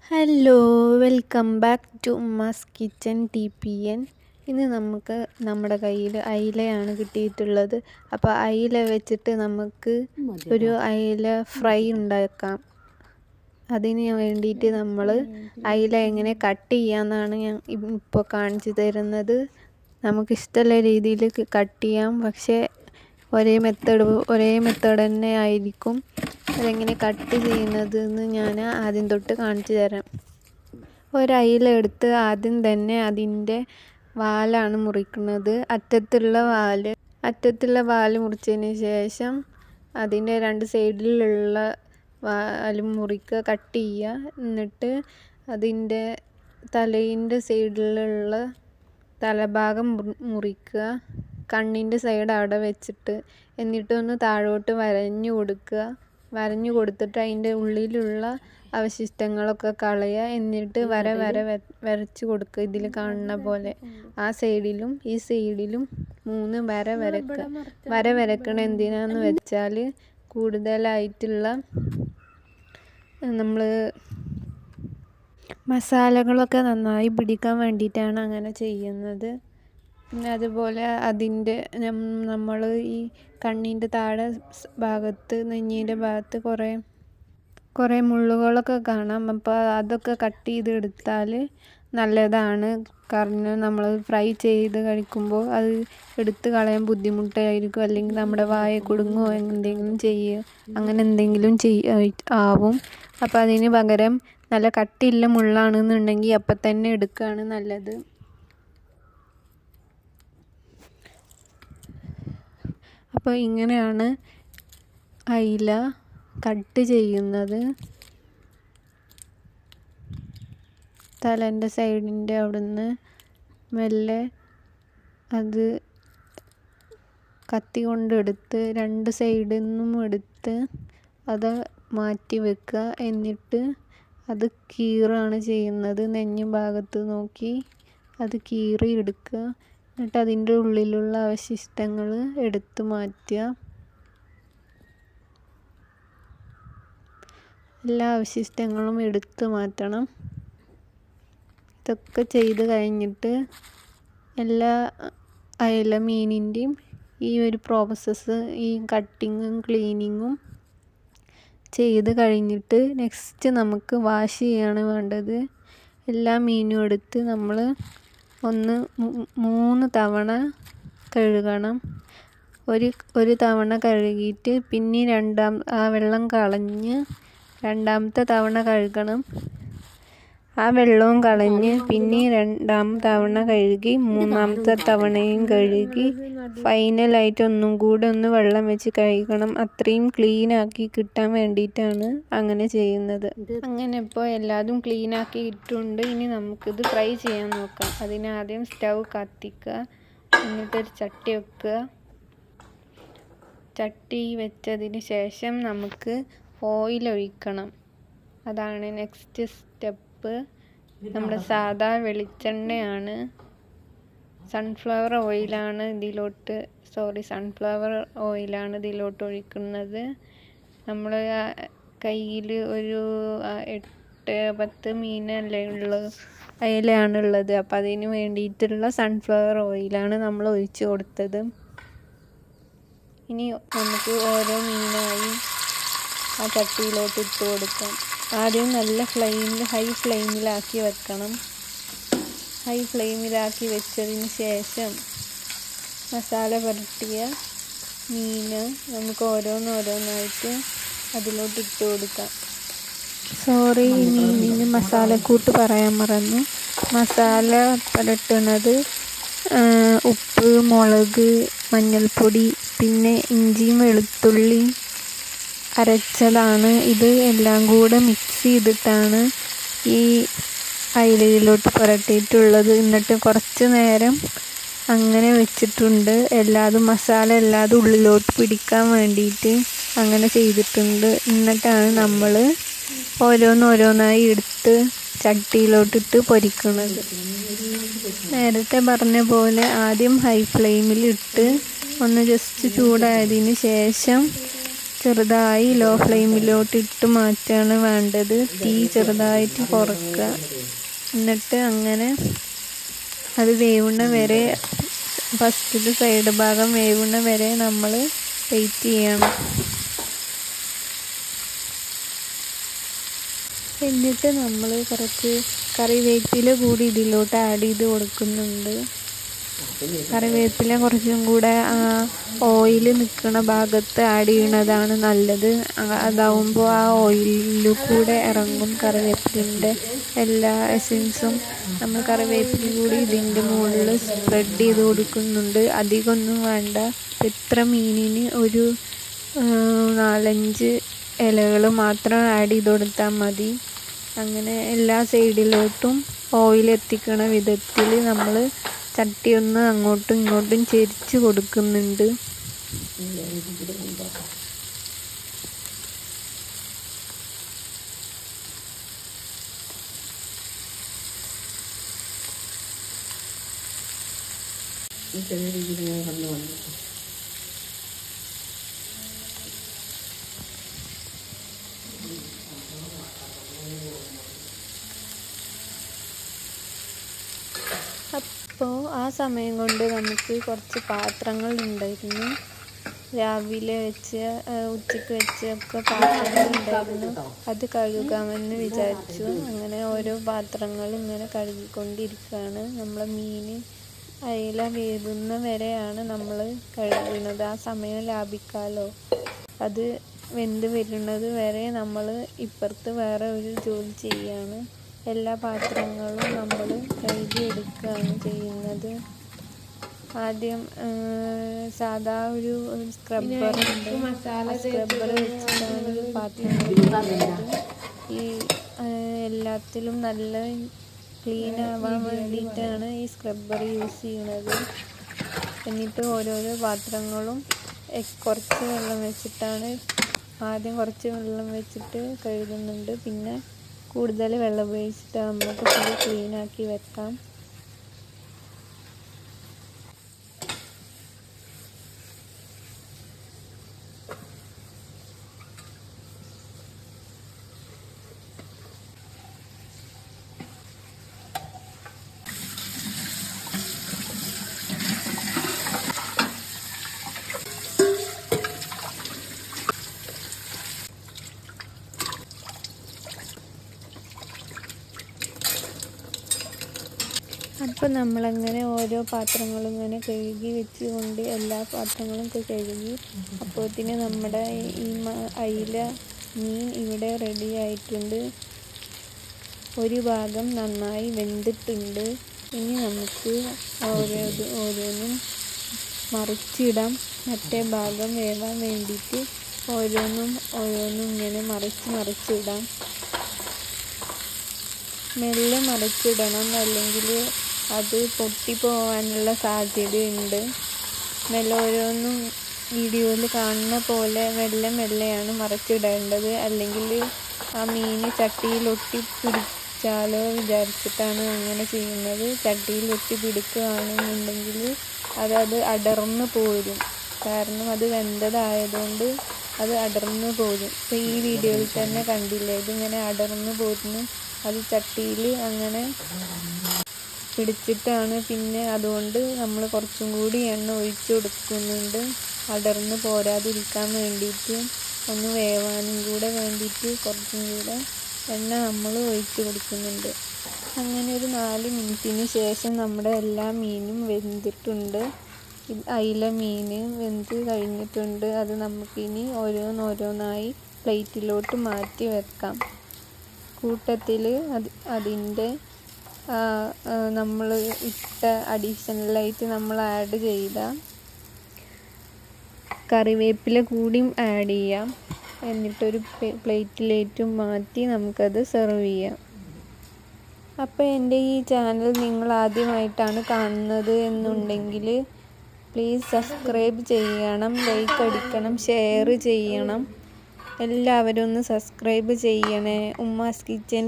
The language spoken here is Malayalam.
Hello, welcome back to Umma's kitchen TPN. ഇന്ന് നമുക്ക് നമ്മുടെ കയ്യിൽ അയിലയാണ് കിട്ടിയിട്ടുള്ളത്. അപ്പോൾ അയില വെച്ചിട്ട് നമുക്ക് ഒരു അയില ഫ്രൈ ഉണ്ടാക്കാം. അതിന് വേണ്ടിയിട്ട് നമ്മൾ അയില എങ്ങനെ കട്ട് ചെയ്യാമെന്നാണ് ഞാൻ ഇപ്പോൾ കാണിച്ചു തരുന്നത്. നമുക്കിഷ്ടമുള്ള രീതിയിൽ കട്ട് ചെയ്യാം, പക്ഷേ ഒരേ മെത്തേഡ് തന്നെ ആയിരിക്കും. അതെങ്ങനെ കട്ട് ചെയ്യുന്നത് എന്ന് ഞാൻ ആദ്യം തൊട്ട് കാണിച്ചു തരാം. ഒരയില എടുത്ത് ആദ്യം തന്നെ അതിൻ്റെ വാലാണ് മുറിക്കുന്നത്. അറ്റത്തുള്ള വാല് മുറിച്ചതിന് ശേഷം അതിൻ്റെ രണ്ട് സൈഡിലുള്ള വാലും മുറിക്കുക, കട്ട് ചെയ്യുക. എന്നിട്ട് അതിൻ്റെ തലേൻ്റെ സൈഡിലുള്ള തലഭാഗം മുറിക്കുക, കണ്ണിൻ്റെ സൈഡ് അവിടെ വെച്ചിട്ട്. എന്നിട്ടൊന്ന് താഴോട്ട് വരഞ്ഞു കൊടുത്തിട്ട് അതിൻ്റെ ഉള്ളിലുള്ള അവശിഷ്ടങ്ങളൊക്കെ കളയുക. എന്നിട്ട് വരച്ചു കൊടുക്കുക. ഇതിൽ കാണുന്ന പോലെ ആ സൈഡിലും ഈ സൈഡിലും 3 വര വരക്കണ എന്തിനാന്ന് വെച്ചാൽ കൂടുതലായിട്ടുള്ള നമ്മൾ മസാലകളൊക്കെ നന്നായി പിടിക്കാൻ വേണ്ടിയിട്ടാണ് അങ്ങനെ ചെയ്യുന്നത്. പിന്നെ അതുപോലെ അതിൻ്റെ നമ്മൾ ഈ കണ്ണിൻ്റെ താഴെ ഭാഗത്ത്, നെഞ്ഞിൻ്റെ ഭാഗത്ത് കുറേ മുള്ളുകളൊക്കെ കാണാം. അപ്പോൾ അതൊക്കെ കട്ട് ചെയ്തെടുത്താൽ നല്ലതാണ്. കാരണം നമ്മൾ ഫ്രൈ ചെയ്ത് കഴിക്കുമ്പോൾ അത് എടുത്ത് കളയാൻ ബുദ്ധിമുട്ടായിരിക്കും. അല്ലെങ്കിൽ നമ്മുടെ വായ കുടുങ്ങുകയോ അങ്ങനെ എന്തെങ്കിലും ആവും. അപ്പോൾ അതിന് പകരം നല്ല കട്ടിയുള്ള മുള്ളാണെന്നുണ്ടെങ്കിൽ അപ്പം തന്നെ എടുക്കുകയാണ് നല്ലത്. അപ്പോൾ ഇങ്ങനെയാണ് അയില കട്ട് ചെയ്യുന്നത്. തലേൻ്റെ സൈഡിൻ്റെ അവിടുന്ന് മെല്ലെ അത് കത്തി കൊണ്ടെടുത്ത് 2 സൈഡിൽ നിന്നും എടുത്ത് അത് മാറ്റി വെക്കുക. എന്നിട്ട് അത് കീറുകയാണ് ചെയ്യുന്നത്. നെഞ്ഞ് ഭാഗത്ത് നോക്കി അത് കീറി എടുക്കുക. എന്നിട്ട് അതിൻ്റെ ഉള്ളിലുള്ള അവശിഷ്ടങ്ങൾ എടുത്ത് മാറ്റുക. എല്ലാ അവശിഷ്ടങ്ങളും എടുത്ത് മാറ്റണം. ഇതൊക്കെ ചെയ്ത് കഴിഞ്ഞിട്ട് എല്ലാ അയല മീനിൻ്റെയും ഈ ഒരു പ്രോസസ്സ്, ഈ കട്ടിങ്ങും ക്ലീനിങ്ങും ചെയ്ത് കഴിഞ്ഞിട്ട് നെക്സ്റ്റ് നമുക്ക് വാഷ് ചെയ്യാണ് വേണ്ടത്. എല്ലാ മീനും എടുത്ത് നമ്മൾ 3 തവണ കഴുകണം. ഒരു തവണ കഴുകിയിട്ട് പിന്നെ ആ വെള്ളം കളഞ്ഞ് 2ാമത്തെ തവണ കഴുകണം. ആ വെള്ളവും കളഞ്ഞ് പിന്നെ 2ാം തവണ കഴുകി 3ാമത്തെ തവണയും കഴുകി ഫൈനലായിട്ട് ഒന്നും കൂടെ വെള്ളം വെച്ച് കഴുകണം. അത്രയും ക്ലീനാക്കി കിട്ടാൻ വേണ്ടിയിട്ടാണ് അങ്ങനെ ചെയ്യുന്നത്. അങ്ങനെ ഇപ്പോൾ എല്ലാതും ക്ലീനാക്കി ഇട്ടുണ്ട്. ഇനി നമുക്കിത് ഫ്രൈ ചെയ്യാൻ നോക്കാം. അതിനാദ്യം സ്റ്റൗ കത്തിക്കുക. എന്നിട്ടൊരു ചട്ടി വെക്കുക. ചട്ടി വെച്ചതിന് ശേഷം നമുക്ക് ഓയിൽ ഒഴിക്കണം. അതാണ് നെക്സ്റ്റ് സ്റ്റെപ്പ്. നമ്മുടെ സാധാ വെളിച്ചെണ്ണയാണ്, സൺഫ്ലവർ ഓയിലാണ് ഇതിലോട്ട് ഒഴിക്കുന്നത്. നമ്മൾ കയ്യിൽ ഒരു 8-10 മീനല്ലേ അയിലാണുള്ളത്. അപ്പോൾ അതിന് വേണ്ടിയിട്ടുള്ള സൺഫ്ലവർ ഓയിലാണ് നമ്മൾ ഒഴിച്ച് കൊടുത്തത്. ഇനി നമുക്ക് ഓരോ മീനായി ആ ചട്ടിയിലോട്ട് ഇട്ട് കൊടുക്കാം. ആദ്യം നല്ല ഹൈ ഫ്ലെയിമിലാക്കി വെക്കണം. ഹൈ ഫ്ലെയിമിലാക്കി വെച്ചതിന് ശേഷം മസാല പുരട്ടിയ മീന് നമുക്ക് ഓരോന്നായിട്ട് അതിലോട്ട് ഇട്ട് കൊടുക്കാം. സോറി, ഈ മീനിന് മസാലക്കൂട്ട് പറയാൻ മറന്നു. മസാല പുരട്ടുന്നത് ഉപ്പ്, മുളക്, മഞ്ഞൾപ്പൊടി, പിന്നെ ഇഞ്ചിയും വെളുത്തുള്ളിയും അരച്ചതാണ്. ഇത് എല്ലാം കൂടെ മിക്സ് ചെയ്തിട്ടാണ് ഈ അയിലയിലോട്ട് പുരട്ടിയിട്ടുള്ളത്. എന്നിട്ട് കുറച്ച് നേരം അങ്ങനെ വെച്ചിട്ടുണ്ട്. മസാല എല്ലാതും ഉള്ളിലോട്ട് പിടിക്കാൻ വേണ്ടിയിട്ട് അങ്ങനെ ചെയ്തിട്ടുണ്ട്. എന്നിട്ടാണ് നമ്മൾ ഓരോന്നായി എടുത്ത് ചട്ടിയിലോട്ടിട്ട് പൊരിക്കുന്നത്. നേരത്തെ പറഞ്ഞ പോലെ ആദ്യം ഹൈ ഫ്ലെയിമിൽ ഇട്ട് ജസ്റ്റ് ചൂടായതിന് ശേഷം ചെറുതായി ലോ ഫ്ലെയിമിലോട്ട് ഇട്ട് മാറ്റാണ് വേണ്ടത്. തീ ചെറുതായിട്ട് കുറക്കുക. എന്നിട്ട് അങ്ങനെ അത് വേവുന്ന വരെ, ഫസ്റ്റത്തെ സൈഡ് ഭാഗം വേവുന്ന വരെ നമ്മൾ വെയിറ്റ് ചെയ്യണം. എന്നിട്ട് നമ്മൾ കുറച്ച് കറിവേപ്പില കൂടി ഇതിലോട്ട് ആഡ് ചെയ്ത് കൊടുക്കുന്നുണ്ട്. കറിവേപ്പില കുറച്ചും കൂടെ ഓയിൽ നിൽക്കുന്ന ഭാഗത്ത് ആഡ് ചെയ്യണതാണ് നല്ലത്. അതാവുമ്പോൾ ആ ഓയിലിൽ കൂടെ ഇറങ്ങും കറിവേപ്പിലിൻ്റെ എല്ലാ എസൻസും. നമ്മൾ കറിവേപ്പില കൂടി ഇതിൻ്റെ മുകളിൽ സ്പ്രെഡ് ചെയ്ത് കൊടുക്കുന്നുണ്ട്. അധികമൊന്നും വേണ്ട. ഇത്ര മീനിന് ഒരു 4-5 ഇലകൾ മാത്രം ആഡ് ചെയ്ത് കൊടുത്താൽ മതി. അങ്ങനെ എല്ലാ സൈഡിലോട്ടും ഓയിൽ എത്തിക്കണ വിധത്തിൽ നമ്മൾ ചട്ടി ഒന്ന് അങ്ങോട്ടും ഇങ്ങോട്ടും ചെരിച്ച് കൊടുക്കുന്നുണ്ട്. അപ്പോൾ ആ സമയം കൊണ്ട് നമുക്ക് കുറച്ച് പാത്രങ്ങൾ ഉണ്ടായിരുന്നു. രാവിലെ വെച്ച് ഉച്ചയ്ക്ക് വെച്ചൊക്കെ പാത്രങ്ങൾ ഉണ്ടായിരുന്നു. അത് കഴുകാമെന്ന് വിചാരിച്ചു. അങ്ങനെ ഓരോ പാത്രങ്ങൾ ഇങ്ങനെ കഴുകിക്കൊണ്ടിരിക്കുകയാണ്. നമ്മളെ മീൻ അയില വേവുന്ന വരെയാണ് നമ്മൾ കഴുകുന്നത്. ആ സമയം ലാഭിക്കാമല്ലോ. അത് വെന്ത് വരുന്നത് വരെ നമ്മൾ ഇപ്പുറത്ത് വേറെ ഒരു ജോലി ചെയ്യാണ്. എല്ലാ പാത്രങ്ങളും നമ്മൾ കഴുകിയെടുക്കുകയാണ് ചെയ്യുന്നത്. ആദ്യം സാധാ ഒരു സ്ക്രബ്ബറുണ്ട്. ആ സ്ക്രബ്ബർ വെച്ചിട്ടാണ് പാത്രങ്ങൾ കഴുകുന്നത്. ഈ എല്ലാത്തിലും നല്ല ക്ലീൻ ആവാൻ വേണ്ടിയിട്ടാണ് ഈ സ്ക്രബ്ബർ യൂസ് ചെയ്യുന്നത്. എന്നിട്ട് ഓരോരോ പാത്രങ്ങളും കുറച്ച് വെള്ളം വെച്ചിട്ടാണ്, ആദ്യം കുറച്ച് വെള്ളം വെച്ചിട്ട് കഴുകുന്നുണ്ട്. പിന്നെ കൂടുതൽ വെള്ളം ഉപയോഗിച്ചിട്ട് നമുക്ക് ഫുൾ ക്ലീനാക്കി വെക്കാം. അപ്പോൾ നമ്മളങ്ങനെ ഓരോ പാത്രങ്ങളും ഇങ്ങനെ കഴുകി വെച്ചുകൊണ്ട് എല്ലാ പാത്രങ്ങളും കഴുകി. അപ്പോഴത്തേന് നമ്മുടെ ഈ അയില മീൻ ഇവിടെ റെഡി ആയിട്ടുണ്ട്. ഒരു ഭാഗം നന്നായി വെന്തിട്ടുണ്ട്. ഇനി നമുക്ക് ഓരോന്നും മറിച്ചിടാം. മറ്റേ ഭാഗം വേവാൻ വേണ്ടിയിട്ട് ഓരോന്നും ഇങ്ങനെ മറിച്ചിടാം. മെല്ലെ മറിച്ചിടണം, അല്ലെങ്കിൽ അത് പൊട്ടിപ്പോവാനുള്ള സാധ്യതയുണ്ട്. മെല്ലെ ഓരോന്നും വീഡിയോയിൽ കാണുന്ന പോലെ മെല്ലെയാണ് മറിച്ചിടേണ്ടത്. അല്ലെങ്കിൽ ആ മീൻ ചട്ടിയിൽ ഒട്ടിപ്പിടിച്ചാലോ വിചാരിച്ചിട്ടാണ് അങ്ങനെ ചെയ്യുന്നത്. ചട്ടിയിൽ ഒട്ടിപ്പിടിക്കുകയാണെന്നുണ്ടെങ്കിൽ അത് അടർന്നു പോരും. കാരണം അത് വെന്തതായതുകൊണ്ട് അത് അടർന്നു പോരും. ഇപ്പോൾ ഈ വീഡിയോയിൽ തന്നെ കണ്ടില്ലേ, ഇതിങ്ങനെ അടർന്നു പോരുന്നു. അത് ചട്ടിയിൽ അങ്ങനെ പിടിച്ചിട്ടാണ്. പിന്നെ അതുകൊണ്ട് നമ്മൾ കുറച്ചും കൂടി എണ്ണ ഒഴിച്ചു കൊടുക്കുന്നുണ്ട്. അടർന്ന് പോരാതിരിക്കാൻ വേണ്ടിയിട്ട്, ഒന്ന് വേവാനും കൂടെ വേണ്ടിയിട്ട് കുറച്ചും കൂടെ എണ്ണ നമ്മൾ ഒഴിച്ചു കൊടുക്കുന്നുണ്ട്. അങ്ങനെ ഒരു 4 മിനിറ്റിന് ശേഷം നമ്മുടെ എല്ലാ മീനും വെന്തിട്ടുണ്ട്. അയില മീൻ വെന്ത് കഴിഞ്ഞിട്ടുണ്ട്. അത് നമുക്കിനി ഓരോന്നായി പ്ലേറ്റിലോട്ട് മാറ്റി വെക്കാം. കൂട്ടത്തിൽ അതിൻ്റെ നമ്മൾ ഇട്ട അഡീഷണലായിട്ട് നമ്മൾ ആഡ് ചെയ്ത കറിവേപ്പില കൂടിയും ആഡ് ചെയ്യാം. എന്നിട്ടൊരു പ്ലേറ്റിലേറ്റും മാറ്റി നമുക്കത് സെർവ് ചെയ്യാം. അപ്പോൾ എൻ്റെ ഈ ചാനൽ നിങ്ങൾ ആദ്യമായിട്ടാണ് കാണുന്നത് എന്നുണ്ടെങ്കിൽ പ്ലീസ് സബ്സ്ക്രൈബ് ചെയ്യണം, ലൈക്ക് അടിക്കണം, ഷെയർ ചെയ്യണം. എല്ലാവരും ഒന്ന് സബ്സ്ക്രൈബ് ചെയ്യണേ. ഉമ്മാസ് കിച്ചൻ